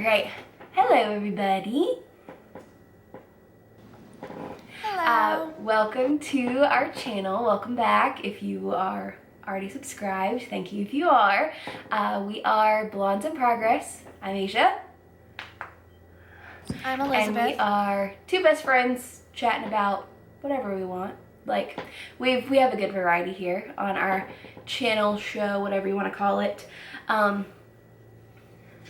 right. Hello, everybody. Hello. Welcome to our channel. Welcome back. If you are already subscribed, thank you if you are. We are Blondes in Progress. I'm Asia. I'm Elizabeth. And we are two best friends chatting about whatever we want. Like, we have a good variety here on our channel, show, whatever you want to call it.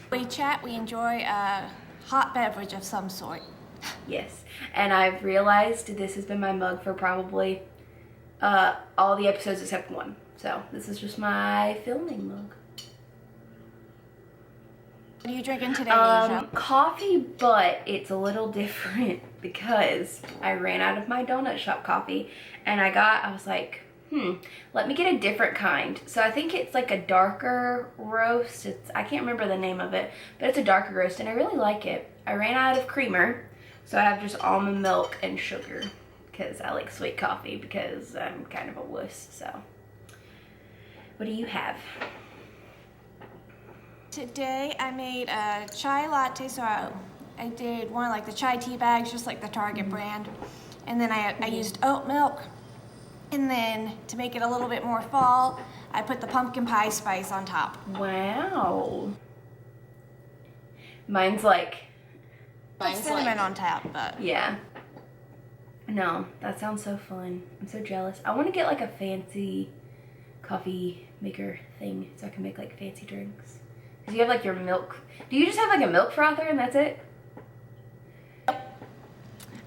We chat, we enjoy a hot beverage of some sort. Yes, and I've realized this has been my mug for probably all the episodes except one. So this is just my filming mug. What are you drinking today, Asia? Coffee, but it's a little different because I ran out of my donut shop coffee, and I was like, let me get a different kind. So I think it's like a darker roast. I can't remember the name of it, but it's a darker roast, and I really like it. I ran out of creamer, so I have just almond milk and sugar because I like sweet coffee because I'm kind of a wuss. So what do you have? Today I made a chai latte, so I did one of like the chai tea bags, just like the Target brand. And then I used oat milk. And then to make it a little bit more fall, I put the pumpkin pie spice on top. Wow. Mine's like cinnamon on top, but yeah. No, that sounds so fun. I'm so jealous. I want to get like a fancy coffee maker thing so I can make like fancy drinks. Cause you have like your milk. Do you just have like a milk frother and that's it?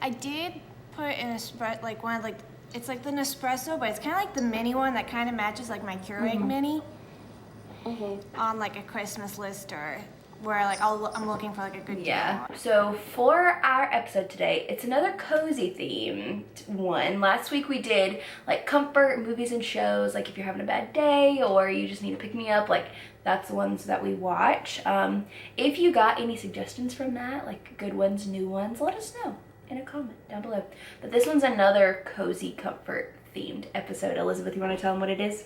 I did put in like one of like, it's like the Nespresso, but it's kind of like the mini one that kind of matches like my Keurig mini on like a Christmas list, or where like I'm looking for like a good deal. So for our episode today, it's another cozy themed one. Last week we did like comfort movies and shows, like if you're having a bad day or you just need to pick me up, like that's the ones that we watch. If you got any suggestions from that, like good ones, new ones, let us know in a comment down below. But this one's another cozy comfort themed episode. Elizabeth, you want to tell them what it is?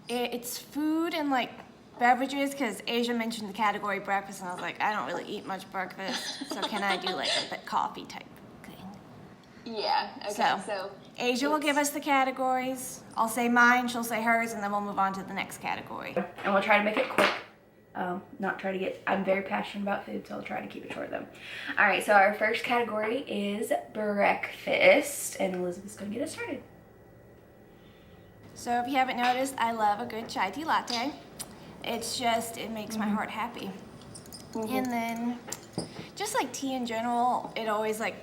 It's food and like beverages, because Asia mentioned the category breakfast, and I was like, I don't really eat much breakfast, so can I do like a coffee type thing? Yeah, okay, so Asia will give us the categories. I'll say mine, she'll say hers, and then we'll move on to the next category. And we'll try to make it quick. I'm very passionate about food, so I'll try to keep it short though. All right, so our first category is breakfast, and Elizabeth's gonna get us started. So if you haven't noticed, I love a good chai tea latte. It's just, it makes my heart happy. And then, just like tea in general, it always like,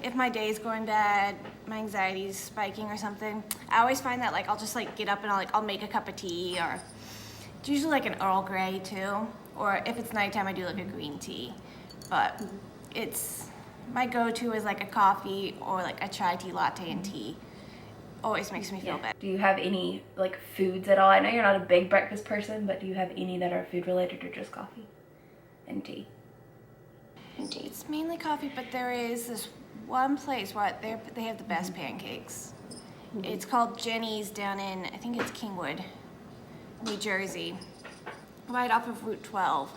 if my day's going bad, my anxiety's spiking or something, I always find that like I'll just like get up and I'll make a cup of tea, or it's usually like an Earl Grey too, or if it's nighttime I do like a green tea. But it's, my go-to is like a coffee or like a chai tea latte and tea. Always makes me feel better. Do you have any like foods at all? I know you're not a big breakfast person, but do you have any that are food related or just coffee and tea? It's mainly coffee, but there is this one place where they have the best pancakes. It's called Jenny's down in, I think it's Kingwood, New Jersey, right off of Route 12.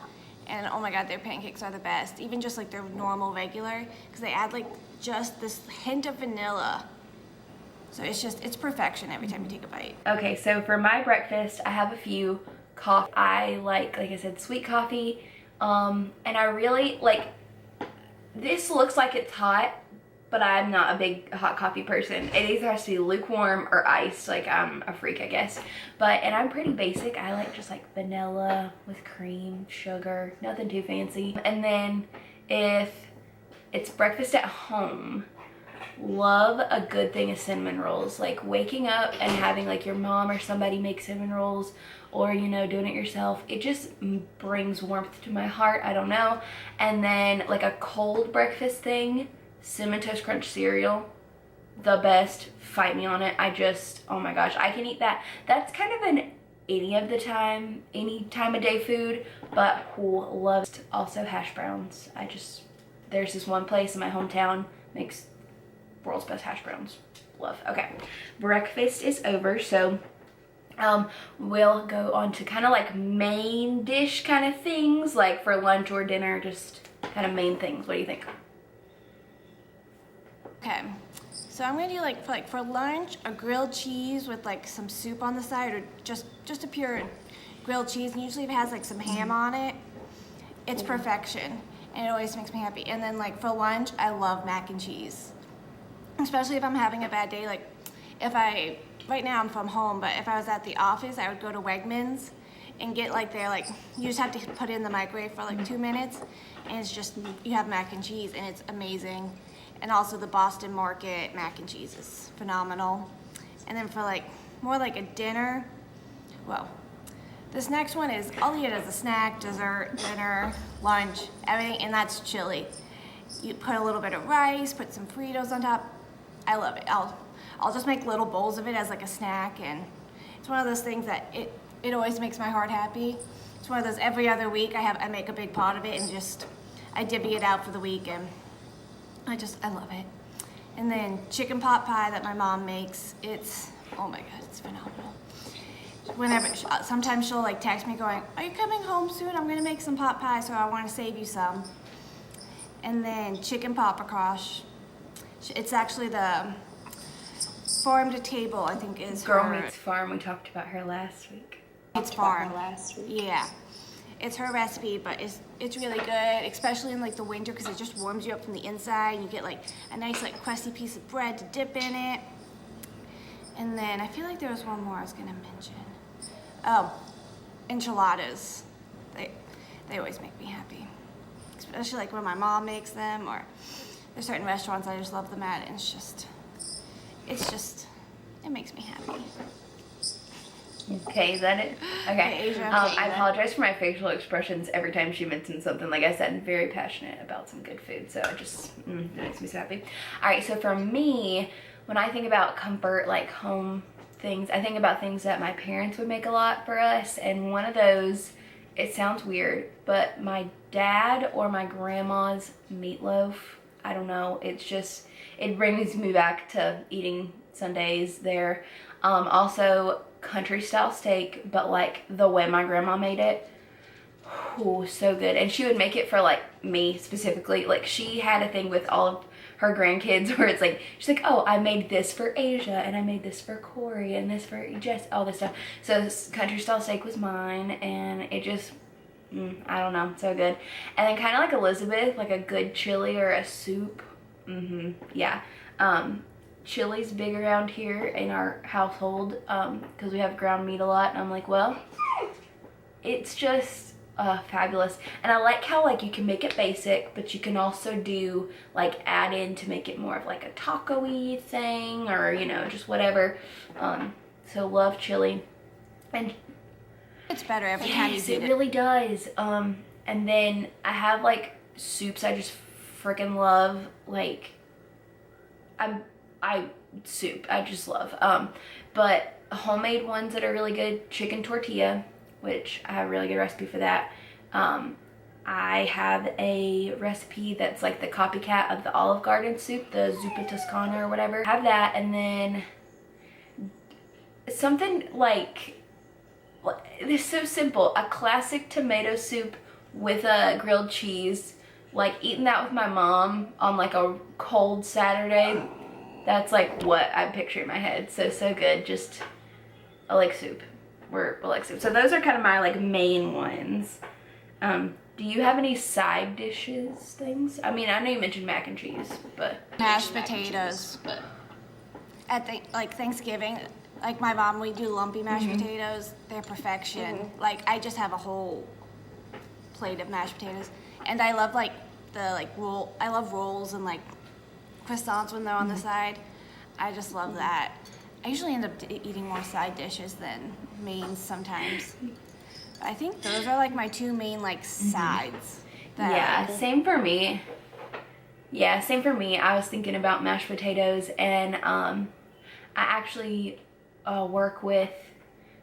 And oh my God, their pancakes are the best. Even just like their normal regular, because they add like just this hint of vanilla. So it's perfection every time you take a bite. Okay, so for my breakfast, I have a few coffee. I like I said, sweet coffee. And I really like, this looks like it's hot, but I'm not a big hot coffee person. It either has to be lukewarm or iced. Like, I'm a freak, I guess. And I'm pretty basic. I like just like vanilla with cream, sugar, nothing too fancy. And then if it's breakfast at home, love a good thing of cinnamon rolls. Like waking up and having like your mom or somebody make cinnamon rolls, or you know, doing it yourself, it just brings warmth to my heart. I don't know. And then like a cold breakfast thing, Cinnamon Toast Crunch cereal, the best. Fight me on it. Oh my gosh, I can eat that. That's kind of an any time of day food, but who loves also hash browns. There's this one place in my hometown makes world's best hash browns. Love. Okay, breakfast is over, so We'll go on to kind of like main dish kind of things, like for lunch or dinner, just kind of main things. What do you think? Okay, so I'm gonna do like for lunch a grilled cheese with like some soup on the side, or just a pure grilled cheese. And usually if it has like some ham on it, it's perfection, and it always makes me happy. And then like for lunch, I love mac and cheese, especially if I'm having a bad day. Like right now I'm from home, but if I was at the office, I would go to Wegmans and get like you just have to put it in the microwave for like 2 minutes, and it's just, you have mac and cheese, and it's amazing. And also the Boston Market mac and cheese is phenomenal. And then for like more like a dinner, well, this next one is, I'll eat it as a snack, dessert, dinner, lunch, everything, and that's chili. You put a little bit of rice, put some Fritos on top. I love it. I'll just make little bowls of it as like a snack, and it's one of those things that it always makes my heart happy. It's one of those, every other week I make a big pot of it, and just I divvy it out for the week, and I love it. And then chicken pot pie that my mom makes, oh my God, it's phenomenal. Sometimes she'll like text me going, "Are you coming home soon? I'm gonna make some pot pie, so I want to save you some." And then chicken paprikash. It's actually the farm to table, I think, is Girl her. Meets Farm. We talked about her last week. It's farm. Yeah. It's her recipe, but it's really good, especially in like the winter, because it just warms you up from the inside. You get like a nice like crusty piece of bread to dip in it. And then I feel like there was one more I was gonna mention. Oh, enchiladas. They always make me happy, especially like when my mom makes them, or there's certain restaurants I just love them at, and it makes me happy. Okay, is that it? Okay. Asia. I apologize for my facial expressions every time she mentions something. Like I said, I'm very passionate about some good food, so it makes me so happy. All right, so for me, when I think about comfort, like home things, I think about things that my parents would make a lot for us, and one of those, it sounds weird, but my dad or my grandma's meatloaf, I don't know, it brings me back to eating Sundays there. Also, country style steak, but like the way my grandma made it, oh, so good. And she would make it for like me specifically. Like she had a thing with all of her grandkids where it's like, she's like, "Oh, I made this for Asia, and I made this for Corey, and this for Jess," all this stuff. So this country style steak was mine, and it just, I don't know, so good. And then kind of like Elizabeth, like a good chili or a soup. Yeah. Chili's big around here in our household, because we have ground meat a lot, and I'm like, well, it's just fabulous. And I like how like you can make it basic, but you can also do like add in to make it more of like a taco-y thing, or you know, just whatever. So love chili, and It's better every time you yes, eat it really does. And then I have like soups I just freaking love. Like soup I just love. But homemade ones that are really good, chicken tortilla, which I have a really good recipe for that. I have a recipe that's like the copycat of the Olive Garden soup, the zuppa toscana or whatever. I have that, and then something like, it's so simple, a classic tomato soup with a grilled cheese. Like eating that with my mom on like a cold Saturday, that's like what I picture in my head. So good. Just, I like soup. I like soup. So those are kind of my like main ones. Do you have any side dishes things? I mean, I know you mentioned mac and cheese, but mashed potatoes. At like Thanksgiving, like my mom, we do lumpy mashed potatoes. They're perfection. Like I just have a whole plate of mashed potatoes, and I love like roll. I love rolls and like croissants when they're on the side. I just love that. I usually end up eating more side dishes than mains sometimes. I think those are like my two main like sides. Yeah, same for me. Yeah, same for me. I was thinking about mashed potatoes, and I actually work with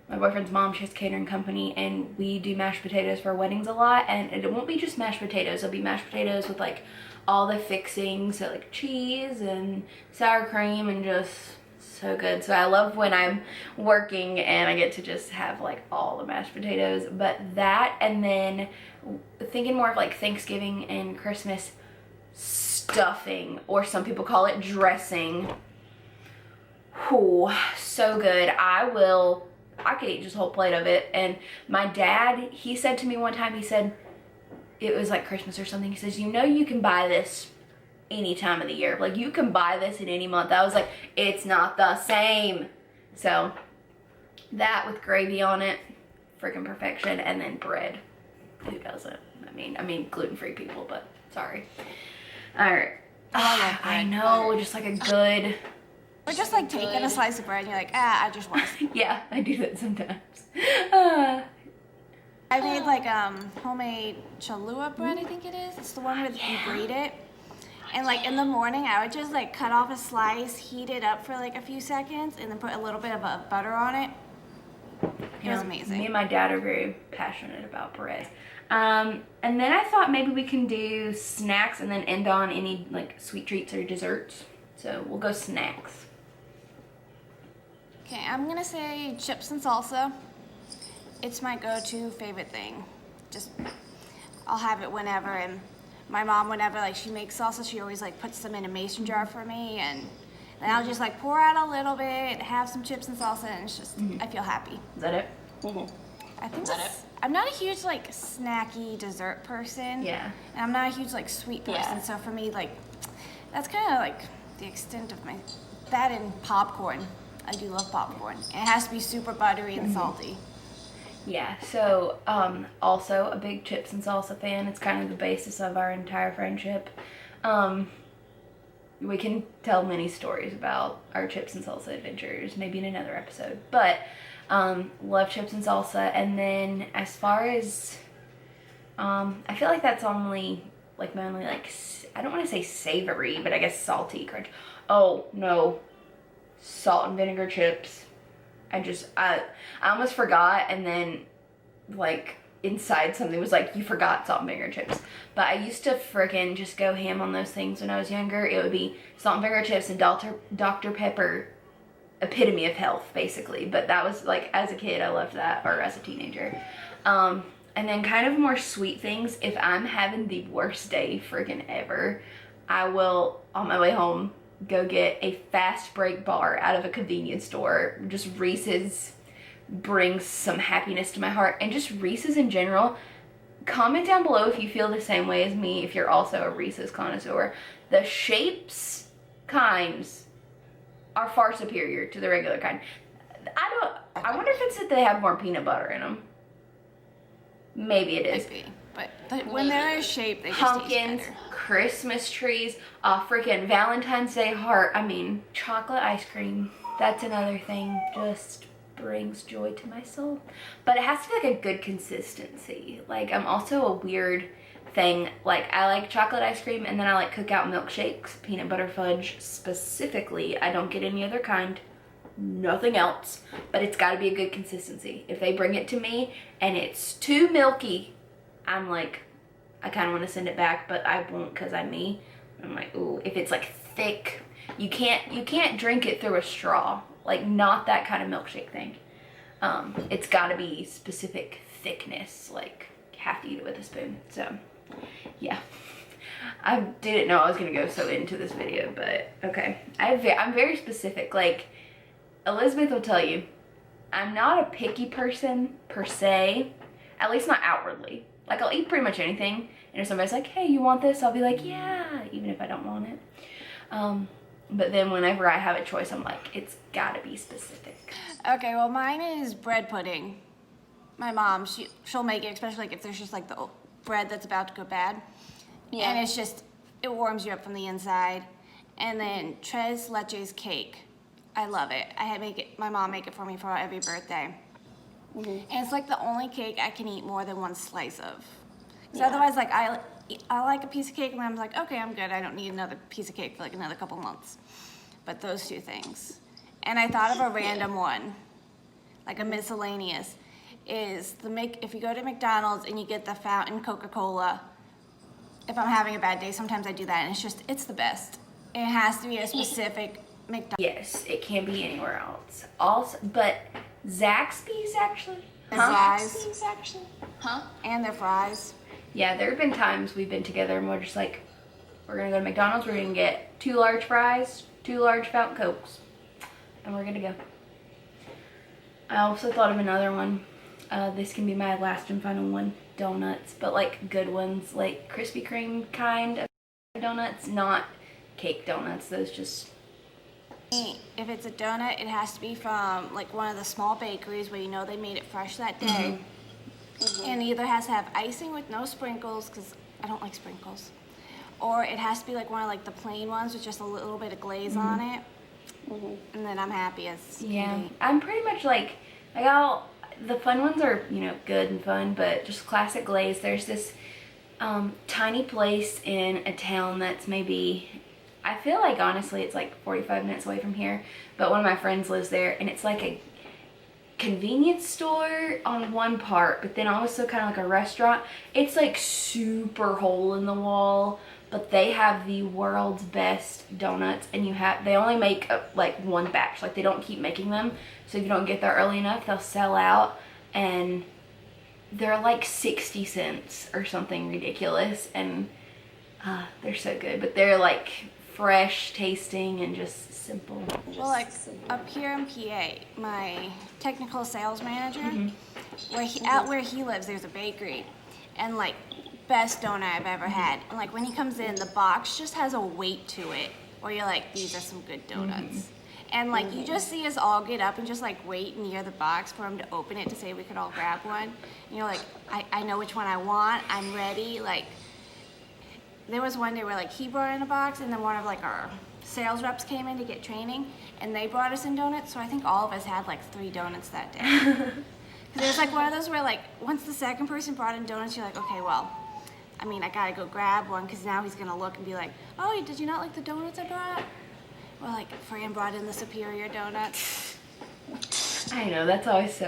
my boyfriend's mom. She has a catering company, and we do mashed potatoes for weddings a lot. And it won't be just mashed potatoes. It'll be mashed potatoes with like all the fixings, so like cheese and sour cream and just So good. So I love when I'm working and I get to just have like all the mashed potatoes, but that, and then thinking more of like Thanksgiving and Christmas stuffing, or some people call it dressing. Ooh, so good. I could eat just a whole plate of it. And my dad, he said to me one time, he said, it was like Christmas or something, he says, you know, you can buy this any time of the year. Like, you can buy this in any month. I was like, it's not the same. So that with gravy on it, freaking perfection. And then bread. Who doesn't? I mean gluten-free people, but sorry. All right. I know, just like a good. Or just like taking a slice of bread and you're like, I just want to. Yeah, I do that sometimes. I made like homemade chalua bread, I think it is. It's the one where you grate it. And like in the morning, I would just like cut off a slice, heat it up for like a few seconds, and then put a little bit of butter on it. It was amazing. Me and my dad are very passionate about bread. And then I thought maybe we can do snacks and then end on any like sweet treats or desserts. So we'll go snacks. Okay, I'm gonna say chips and salsa. It's my go-to favorite thing. Just, I'll have it whenever, and my mom, whenever like she makes salsa, she always like puts them in a mason jar for me, and then I'll just like pour out a little bit, have some chips and salsa, and it's just, I feel happy. Is that it? I think that's, I'm not a huge like snacky dessert person. Yeah. And I'm not a huge like sweet person, so for me like, that's kind of like the extent of my, that and popcorn. I do love popcorn. It has to be super buttery and salty. Yeah, so also a big chips and salsa fan. It's kind of the basis of our entire friendship. We can tell many stories about our chips and salsa adventures, maybe in another episode. But love chips and salsa. And then as far as, I feel like that's only like my only like, I don't want to say savory, but I guess salty crunch. Oh no, salt and vinegar chips. I almost forgot, and then like inside something was like, you forgot salt and vinegar chips. But I used to frickin' just go ham on those things when I was younger. It would be salt and vinegar chips and Dr. Pepper, epitome of health, basically. But that was like, as a kid, I loved that, or as a teenager. And then kind of more sweet things. If I'm having the worst day frickin' ever, I will, on my way home, go get a fast break bar out of a convenience store. Just Reese's brings some happiness to my heart, and just Reese's in general. Comment down below if you feel the same way as me, if you're also a Reese's connoisseur. The shapes kinds are far superior to the regular kind. I wonder if it's that they have more peanut butter in them. Maybe it is. Maybe. But when they're a shape, they just Pumpkins, taste better. Christmas trees, a freaking Valentine's Day heart. I mean, chocolate ice cream. That's another thing. Just brings joy to my soul. But it has to be like a good consistency. Like, I'm also a weird thing. Like, I like chocolate ice cream, and then I like cookout milkshakes, peanut butter fudge specifically. I don't get any other kind. Nothing else. But it's got to be a good consistency. If they bring it to me and it's too milky, I'm like, I kind of want to send it back, but I won't because I'm me. I'm like, ooh, if it's like thick, you can't drink it through a straw. Like, not that kind of milkshake thing. It's got to be specific thickness. Like, have to eat it with a spoon. So, yeah. I didn't know I was going to go so into this video, but okay. I'm very specific. Like, Elizabeth will tell you, I'm not a picky person per se, at least not outwardly. Like, I'll eat pretty much anything, and if somebody's like, hey, you want this? I'll be like, yeah, even if I don't want it. But then whenever I have a choice, I'm like, it's gotta be specific. Okay, well, mine is bread pudding. My mom, she'll make it, especially like if there's just like the bread that's about to go bad. Yeah. And it's just, it warms you up from the inside. And then tres leches cake. I love it. My mom make it for me for every birthday. And it's like the only cake I can eat more than one slice of. Because otherwise, like, I like a piece of cake and I'm like, okay, I'm good. I don't need another piece of cake for like another couple months. But those two things. And I thought of a random one, like a miscellaneous, is if you go to McDonald's and you get the fountain Coca-Cola, if I'm having a bad day, sometimes I do that, and it's the best. It has to be a specific McDonald's. Yes, it can't be anywhere else. Also, but Zaxby's actually. Fries. Actually. Huh? And their fries. Yeah, there have been times we've been together and we're just like, we're gonna go to McDonald's, we're gonna get 2 large fries, 2 large Fountain Cokes, and we're gonna go. I also thought of another one. This can be my last and final one. Donuts, but like good ones, like Krispy Kreme kind of donuts, not cake donuts. Those just... If it's a donut, it has to be from like one of the small bakeries where you know they made it fresh that day. And it either has to have icing with no sprinkles, because I don't like sprinkles, or it has to be like one of like the plain ones with just a little bit of glaze on it. And then I'm happy as can be. I'm pretty much like all the fun ones are, you know, good and fun, but just classic glaze. There's this tiny place in a town that's maybe, I feel like honestly it's like 45 minutes away from here, but one of my friends lives there, and it's like a convenience store on one part, but then also kind of like a restaurant. It's like super hole in the wall, but they have the world's best donuts, and they only make like one batch. Like they don't keep making them, so if you don't get there early enough, they'll sell out, and they're like 60 cents or something ridiculous, and they're so good. But they're like fresh tasting and just simple. Well, like up here in PA, my technical sales manager, where he lives, there's a bakery, and like best donut I've ever had. And like when he comes in, the box just has a weight to it, where you're like, these are some good donuts. And like you just see us all get up and just like wait near the box for him to open it to say we could all grab one. And you're like, I know which one I want. I'm ready. Like there was one day where like he brought in a box, and then one of like our sales reps came in to get training, and they brought us in donuts. So I think all of us had like 3 donuts that day. Because it was like one of those where like once the second person brought in donuts, you're like, okay, well, I mean, I gotta go grab one, because now he's gonna look and be like, oh, did you not like the donuts I brought? Well, like Fran brought in the superior donuts. I know, that's always,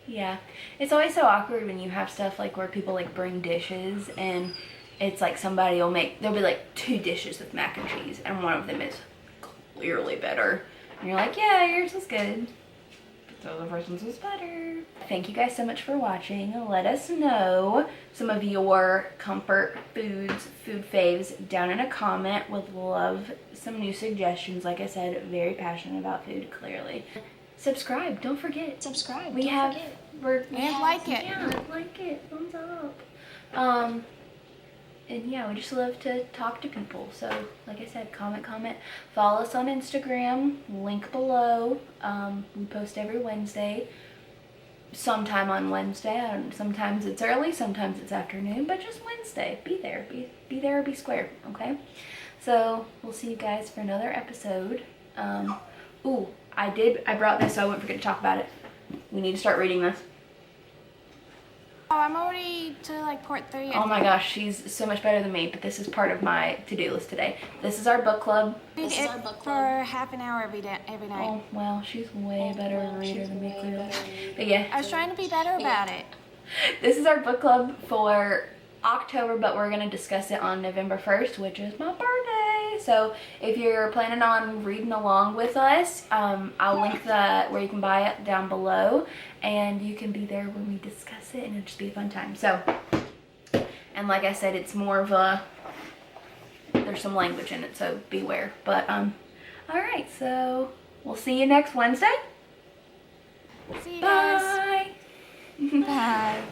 yeah. It's always so awkward when you have stuff like where people like bring dishes, and it's like somebody will there'll be like 2 dishes with mac and cheese, and one of them is clearly better. And you're like, yeah, yours was good, but the other person's was better. Thank you guys so much for watching. Let us know some of your comfort foods, food faves down in a comment. Would love some new suggestions. Like I said, very passionate about food, clearly. Subscribe, don't forget. Subscribe. We have like it. Yeah, like it. Thumbs up. And yeah, we just love to talk to people. So like I said, comment. Follow us on Instagram, link below. We post every Wednesday. Sometime on Wednesday. Sometimes it's early, sometimes it's afternoon, but just Wednesday. Be there. Be there or be square, okay? So we'll see you guys for another episode. Ooh, I brought this so I wouldn't forget to talk about it. We need to start reading this. Oh, I'm already to like port 3. Oh my gosh, she's so much better than me, but this is part of my to-do list today. This is our book club. Read it for half an hour every night. Oh, well, she's way better reader than me, clearly. But yeah. I was trying to be better about it. This is our book club for October, but we're going to discuss it on November 1st, which is my birthday. So if you're planning on reading along with us, I'll link where you can buy it down below, and you can be there when we discuss it, and it'll just be a fun time. So, and like I said, it's more of there's some language in it, so beware. But all right, so we'll see you next Wednesday. See you guys. Bye. Bye.